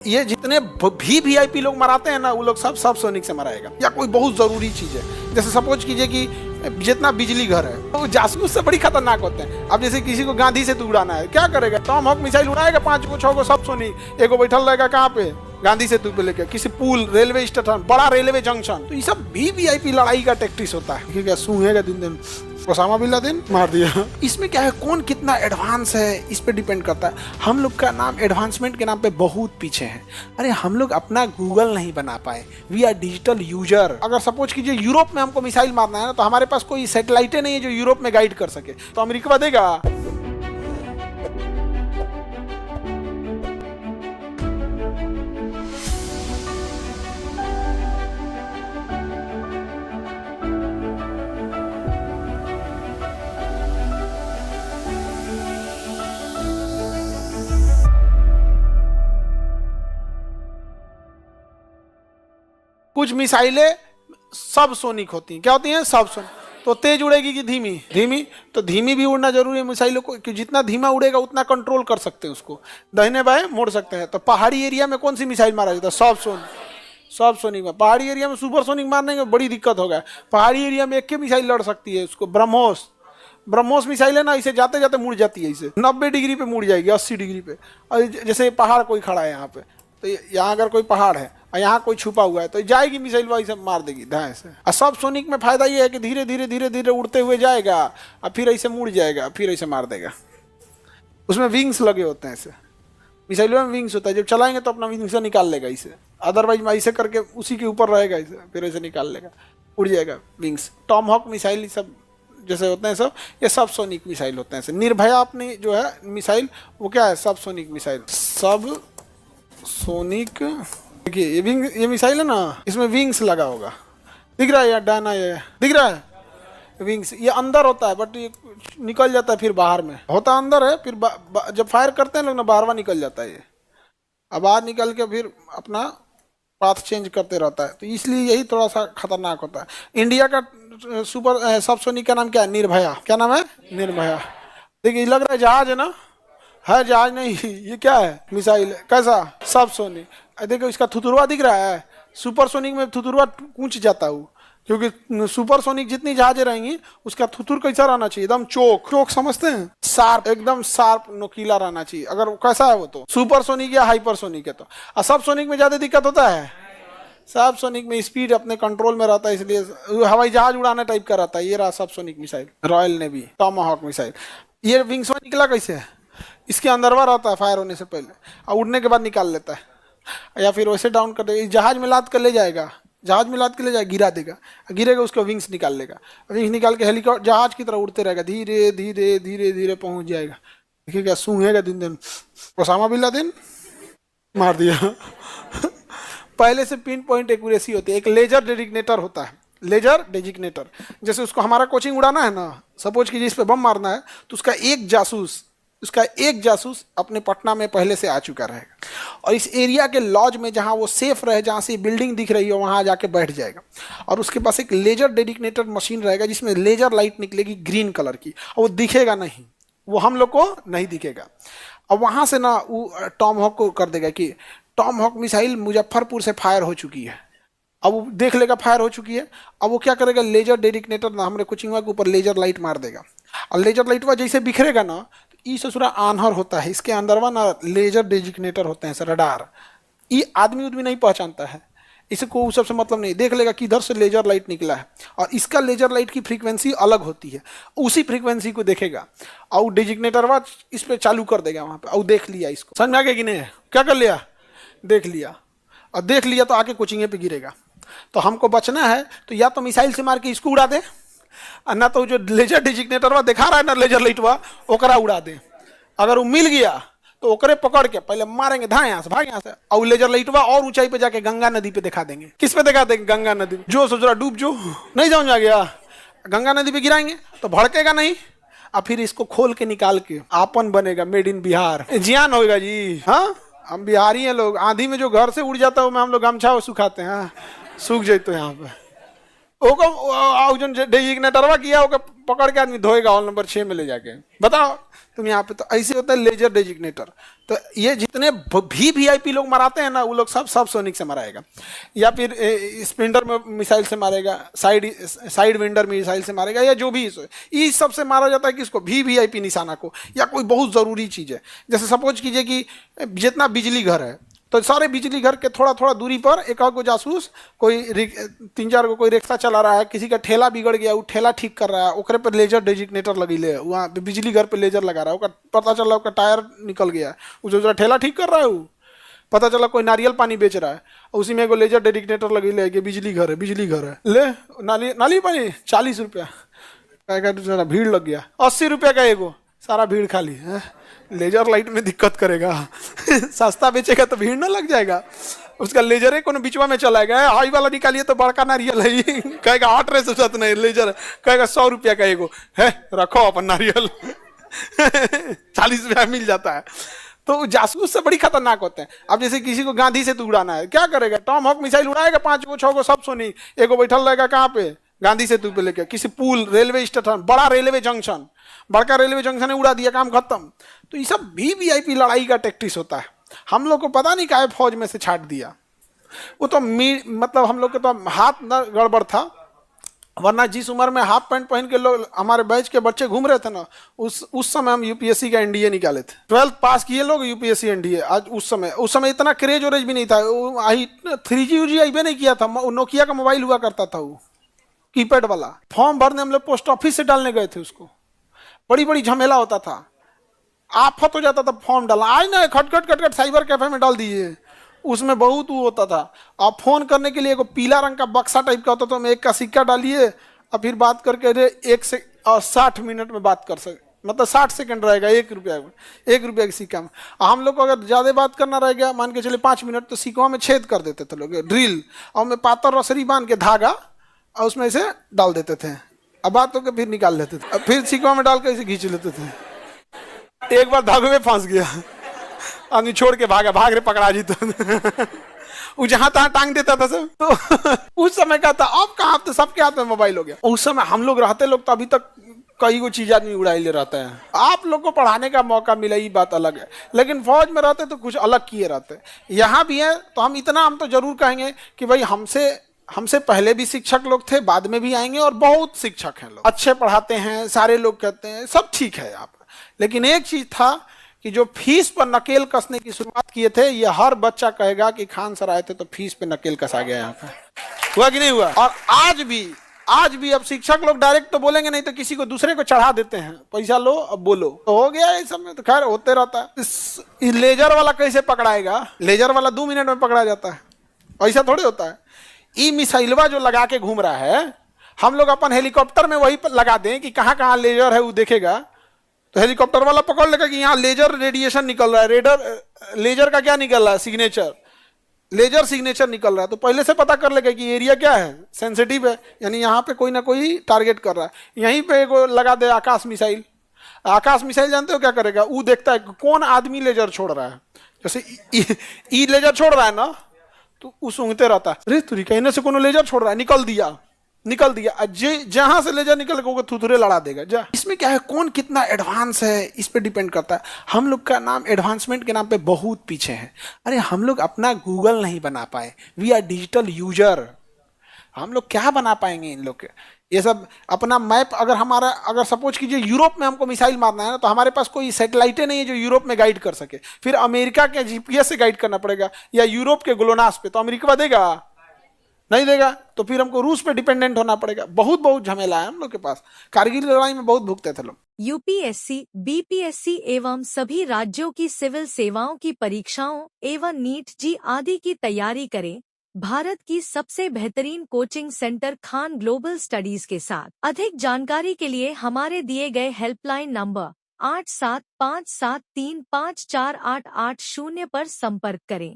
ये जितने भी वीआईपी लोग मराते हैं ना, वो लोग सब सोनिक से मराएगा, या कोई बहुत जरूरी चीज है। जैसे सपोज कीजिए कि जितना बिजली घर है वो जासूस से बड़ी खतरनाक होते हैं। अब जैसे किसी को गांधी से उड़ाना है, क्या करेगा? टॉम हॉक मिसाइल उड़ाएगा 5 को 6 को सब सोनिक, एगो बैठल रहेगा कहाँ पे, गांधी सेतु पे लेके, किसी पुल, रेलवे स्टेशन, बड़ा रेलवे जंक्शन। तो ये सब भी वीआईपी लड़ाई का टैक्टिक्स होता है। ठीक है, सूंघेगा दिन दिन, ओसामा बिन लादेन मार दिया। इसमें क्या है, कौन कितना एडवांस है इस पे डिपेंड करता है। हम लोग का नाम एडवांसमेंट के नाम पे बहुत पीछे है। अरे हम लोग अपना गूगल नहीं बना पाए, वी आर डिजिटल यूजर। अगर सपोज कीजिए यूरोप में हमको मिसाइल मारना है ना, तो हमारे पास कोई सैटेलाइटें नहीं है जो यूरोप में गाइड कर सके, तो अमेरिका देगा? कुछ मिसाइलें सब सोनिक होती हैं। क्या होती हैं? सब सोनिक। तो तेज उड़ेगी कि धीमी? धीमी। तो धीमी भी उड़ना जरूरी है मिसाइलों को, कि जितना धीमा उड़ेगा उतना कंट्रोल कर सकते हैं उसको, दाहिने बाएं मोड़ सकते हैं। तो पहाड़ी एरिया में कौन सी मिसाइल मारा जाता है? सब सोनिक। सब सोनिक में। पहाड़ी एरिया में सुपर सोनिक मारने में बड़ी दिक्कत होगा। पहाड़ी एरिया में एक के मिसाइल लड़ सकती है उसको, ब्रह्मोस मिसाइल है ना, इसे जाते जाते मुड़ जाती है, इसे 90 डिग्री पे मुड़ जाएगी, 80 डिग्री पे। और जैसे पहाड़ कोई खड़ा है यहाँ पे, तो यहाँ अगर कोई पहाड़ है और यहाँ कोई छुपा हुआ है, तो जाएगी मिसाइल वही से मार देगी धाए से। और सब सोनिक में फायदा ये है कि धीरे धीरे धीरे धीरे उड़ते हुए जाएगा और फिर ऐसे मुड़ जाएगा, फिर ऐसे मार देगा। उसमें विंग्स लगे होते हैं, ऐसे मिसाइलों में विंग्स होता है। जब चलाएंगे तो अपना विंग्स से निकाल लेगा इसे, अदरवाइज ऐसे करके उसी के ऊपर रहेगा, इसे फिर ऐसे निकाल लेगा, उड़ जाएगा विंग्स। टॉम हॉक मिसाइल सब जैसे होते हैं सब, ये सब सोनिक मिसाइल होते हैं। निर्भया अपनी जो है मिसाइल, वो क्या है? सब सोनिक मिसाइल। सब सोनिक। देखिए ये विंग, ये मिसाइल है ना, इसमें विंग्स लगा होगा, दिख रहा है यार, डाना ये दिख रहा है विंग्स। ये अंदर होता है, बट ये निकल जाता है फिर बाहर में, होता अंदर है, फिर जब फायर करते हैं लोग ना, बाहर निकल जाता है ये। अब बाहर निकल के फिर अपना पाथ चेंज करते रहता है, तो इसलिए यही थोड़ा सा खतरनाक होता है। इंडिया का सुपर सब सोनिक का नाम क्या है? निर्भया। क्या नाम है? निर्भया। देखिए लग रहा है जहाज है ना, है जहाज नहीं, ये क्या है? मिसाइल है। कैसा? सब सोनिक। देखो इसका थुथुरवा दिख रहा है, सुपर सोनिक में थुथुरवा कूच जाता है, क्योंकि सुपर सोनिक जितनी जहाजें रहेंगी उसका थुथुर कैसा रहना चाहिए? एकदम चोक समझते हैं, शार्प, एकदम शार्प नोकीला रहना चाहिए। अगर कैसा है वो, तो सुपर सोनिक या हाइपर सोनिक है। तो और सब सोनिक में ज्यादा दिक्कत होता है। सब सोनिक में स्पीड अपने कंट्रोल में रहता है, इसलिए हवाई जहाज उड़ाने टाइप का रहता है। ये रहा सब sonic missile, royal navy Tomahawk missile. ये विंग्स में निकला कैसे है? इसके अंदरवा रहता है फायर होने से पहले, और उड़ने के बाद निकाल लेता है, या फिर वैसे डाउन कर देगा, जहाज में लाद कर ले जाएगा, जहाज में लाद के ले जाएगा, गिरा देगा, गिरेगा, उसको विंग्स निकाल लेगा, विंग्स निकाल के हेलीकॉप्टर जहाज की तरह उड़ते रहेगा, धीरे धीरे धीरे धीरे पहुंच जाएगा। देखिएगा सूंघेगा दिन दिन, ओसामा बिन लादेन मार दिया। पहले से पिन पॉइंट एक्यूरेसी होती है। एक लेजर डेजिग्नेटर होता है, लेजर डेजिग्नेटर। जैसे उसको हमारा कोचिंग उड़ाना है ना, सपोज कीजिए इस पे बम मारना है, तो उसका एक जासूस अपने पटना में पहले से आ चुका रहेगा, और इस एरिया के लॉज में जहां वो सेफ रहे, जहां से बिल्डिंग दिख रही हो, वहां जाके बैठ जाएगा। और उसके पास एक लेजर डेडिकेटेड मशीन रहेगा जिसमें लेजर लाइट निकलेगी ग्रीन कलर की, और वो दिखेगा नहीं, वो हम लोग को नहीं दिखेगा। अब वहां से ना वो टॉम हॉक को कर देगा कि टॉम हॉक मिसाइल मुजफ्फरपुर से फायर हो चुकी है। अब वो देख लेगा फायर हो चुकी है, अब वो क्या करेगा? लेजर डेडिकेटेड ना हमारे कोचिंगवा के ऊपर लेजर लाइट मार देगा, और लेजर लाइट वह जैसे बिखरेगा ना, तो ई ससुरा आन्हर होता है, इसके अंदर वह ना लेजर डेजिग्नेटर होते हैं, रडार। ये आदमी उदमी नहीं पहचानता है, इसको उस सबसे मतलब नहीं, देख लेगा किधर से लेजर लाइट निकला है, और इसका लेजर लाइट की फ्रीक्वेंसी अलग होती है, उसी फ्रीक्वेंसी को देखेगा, और डेजिग्नेटर वह इस पर चालू कर देगा वहाँ पे, और देख लिया इसको, समझ में आ गया कि नहीं? क्या कर लिया? देख लिया, और देख लिया तो आके कोचिंगे पे गिरेगा। तो हमको बचना है तो या तो मिसाइल से मार के इसको उड़ा दे, और ना तो जो लेजर डेजिग्नेटर वा दिखा रहा है ना, लेजर लाइट वा, ओकरा उड़ा दे। अगर वो मिल गया तो ओकरे पकड़ के पहले मारेंगे, धा यहाँ से, भाग यहाँ से, और लेजर लाइट वा और ऊंचाई पे जाके गंगा नदी पे दिखा देंगे। किस पे दिखा देंगे? गंगा नदी। जो सोच रहा डूब जो, नहीं समझ आ गया? गंगा नदी पे गिराएंगे तो भड़केगा नहीं, और फिर इसको खोल के निकाल के आपन बनेगा, मेड इन बिहार, जियान होगा जी। हाँ, हम बिहारी हैं लोग। आंधी में जो घर से उड़ जाता है वो में हम लोग गमछा सुखाते हैं, सूख जाए तो यहाँ पे। ओको जो डेजिग्नेटरवा किया ओके पकड़ के आदमी धोएगा हॉल नंबर 6 में ले जाके। बताओ तुम यहाँ पे तो ऐसे होता है लेजर डेजिग्नेटर। तो ये जितने भी वीआईपी लोग मराते हैं ना वो लोग सब सोनिक से मराएगा, या फिर स्प्लिंटर में मिसाइल से मारेगा, साइड विंडर मिसाइल से मारेगा, या जो भी इस सब से मारा जाता है किसको, भी वीआईपी निशाना को, या कोई बहुत ज़रूरी चीज़ है। जैसे सपोज कीजिए कि जितना बिजली घर है तो सारे बिजली घर के थोड़ा थोड़ा दूरी पर एक आध को जासूस, कोई 3-4 को कोई रिक्शा चला रहा है, किसी का ठेला बिगड़ गया वो ठेला ठीक कर रहा है, ओकरे पर लेजर डेजिग्नेटर लगी ले, वहाँ पे बिजली घर पे लेजर लगा रहा है, पता चला उसका टायर निकल गया, वो जो ठेला ठीक कर रहा है वो पता चला कोई नारियल पानी बेच रहा है, उसी में एगो लेजर डेजिग्नेटर लगी ले कि बिजली घर है, बिजली घर है, ले नाली पानी 40 रुपया, भीड़ लग गया 80 रुपया का एगो, सारा भीड़ खाली है। लेजर लाइट में दिक्कत करेगा सस्ता बेचेगा तो भीड़ ना लग जाएगा, उसका लेजर है कोनो बिचवा में चला गया, हाई वाला निकालिए तो बड़का नारियल है कहेगा 8 रे से नहीं लेजर कहेगा 100 रुपया का एगो है, रखो अपन नारियल 40 रुपया मिल जाता है। तो जासूस से बड़ी खतरनाक होते हैं। अब जैसे किसी को गांधी से तू उड़ाना है, क्या करेगा, टॉम हॉक मिसाइल उड़ाएगा 5 को 6 को सब सोनी, एगो बैठल रहेगा कहाँ पे, गांधी सेतु पे लेके, किसी पुल, रेलवे स्टेशन, बड़ा रेलवे जंक्शन, बड़का रेलवे जंक्शन ने उड़ा दिया, काम खत्म। तो ये सब भी वीआईपी लड़ाई का टैक्टिस होता है। हम लोग को पता नहीं काहे फौज में से छाट दिया, वो तो मतलब हम लोग के तो हाथ न गड़बड़ था, वरना जिस उम्र में हाफ पैंट पहन के लोग हमारे बैच के बच्चे घूम रहे थे ना, उस समय हम यूपीएससी का एनडीए निकाले थे, 12th पास किए लोग यूपीएससी एनडीए। आज उस समय इतना क्रेज और भी नहीं था, 3G यूजी आई भी नहीं किया था, नोकिया का मोबाइल हुआ करता था वो कीपैड वाला। फॉर्म भरने हम लोग पोस्ट ऑफिस से डालने गए थे, उसको बड़ी बड़ी झमेला होता था, आफत हो जाता था फॉर्म डालना, आज ना खटखट साइबर कैफे में डाल दीजिए, उसमें बहुत वो होता था। आप फोन करने के लिए एक पीला रंग का बक्सा टाइप का होता था, मैं 1 का सिक्का डालिए और फिर बात करके 60 मिनट में बात कर सकते, मतलब 60 सेकंड रहेगा, 1 रुपया के सिक्का में। हम लोग को अगर ज़्यादा बात करना रह गया, मान के चले 5 मिनट, तो सिक्का में छेद कर देते थे लोग, ड्रिल, और में पातर रसरी बांध के धागा और उसमें से डाल देते थे, अब बात होकर फिर निकाल लेते थे, अब फिर सिक्का में डाल के इसे खींच लेते थे। एक बार धागे में फंस गया, आदमी छोड़ के भाग रहे, पकड़ा जी तो वो जहां तहां टांग देता था सब। तो उस समय का था, अब कहाँ, तो सबके हाथ में मोबाइल हो गया। उस समय हम लोग रहते लोग तो अभी तक कई को चीज आदमी उड़ाई ले रहते हैं। आप लोग को पढ़ाने का मौका मिला, ये बात अलग है, लेकिन फौज में रहते तो कुछ अलग किए रहते। यहाँ भी है तो हम तो जरूर कहेंगे कि भाई हमसे पहले भी शिक्षक लोग थे, बाद में भी आएंगे, और बहुत शिक्षक हैं लोग, अच्छे पढ़ाते हैं, सारे लोग कहते हैं सब ठीक है आप। लेकिन एक चीज था कि जो फीस पर नकेल कसने की शुरुआत किए थे, ये हर बच्चा कहेगा कि खान सर आए थे तो फीस पे नकेल कसा गया यहाँ पे, हुआ कि नहीं हुआ। और आज भी अब शिक्षक लोग डायरेक्ट तो बोलेंगे नहीं, तो किसी को दूसरे को चढ़ा देते हैं, पैसा लो अब बोलो, तो हो गया इस समय, तो खैर होते रहता है। इस लेजर वाला कैसे पकड़ाएगा, लेजर वाला 2 मिनट में पकड़ा जाता है, ऐसा थोड़े होता है। ई मिसाइलवा जो लगा के घूम रहा है, हम लोग अपन हेलीकॉप्टर में वही लगा दें कि कहाँ कहाँ लेजर है वो देखेगा, तो हेलीकॉप्टर वाला पकड़ लेगा कि यहाँ लेजर रेडिएशन निकल रहा है, लेजर का क्या निकल रहा है, सिग्नेचर, लेजर सिग्नेचर निकल रहा है, तो पहले से पता कर लेगा कि एरिया क्या है, सेंसिटिव है, यानी यहाँ पे कोई ना कोई टारगेट कर रहा है। यहीं पे एगो लगा दे आकाश मिसाइल जानते हो क्या करेगा, वो देखता है कौन आदमी लेजर छोड़ रहा है, जैसे ई लेजर छोड़ रहा है ना, तो वो सूंघते रहता है, अरे तुरी कहने से कोनो लेजर छोड़ रहा है, निकल दिया, जहां से लेजर निकल के थुथुरे लड़ा देगा जा। इसमें क्या है, कौन कितना एडवांस है इस पे डिपेंड करता है। हम लोग का नाम एडवांसमेंट के नाम पे बहुत पीछे है। अरे हम लोग अपना गूगल नहीं बना पाए, वी आर डिजिटल यूजर, हम लोग क्या बना पाएंगे इन लोग के। ये सब अपना मैप, अगर सपोज कीजिए यूरोप में हमको मिसाइल मारना है ना, तो हमारे पास कोई सैटेलाइटें नहीं है जो यूरोप में गाइड कर सके, फिर अमेरिका के जीपीएस से गाइड करना पड़ेगा, या यूरोप के ग्लोनास पे, तो अमेरिका देगा नहीं देगा, तो फिर हमको रूस पे डिपेंडेंट होना पड़ेगा। बहुत झमेला है हम लोग के पास, कारगिल लड़ाई में बहुत भुगते थे लोग। यूपीएससी, बीपीएससी एवं सभी राज्यों की सिविल सेवाओं की परीक्षाओं एवं नीट जी आदि की तैयारी करें भारत की सबसे बेहतरीन coaching centre Khan global studies के साथ। अधिक जानकारी के लिए हमारे दिए गए हेल्पलाइन नंबर 8757354880 पर संपर्क करें।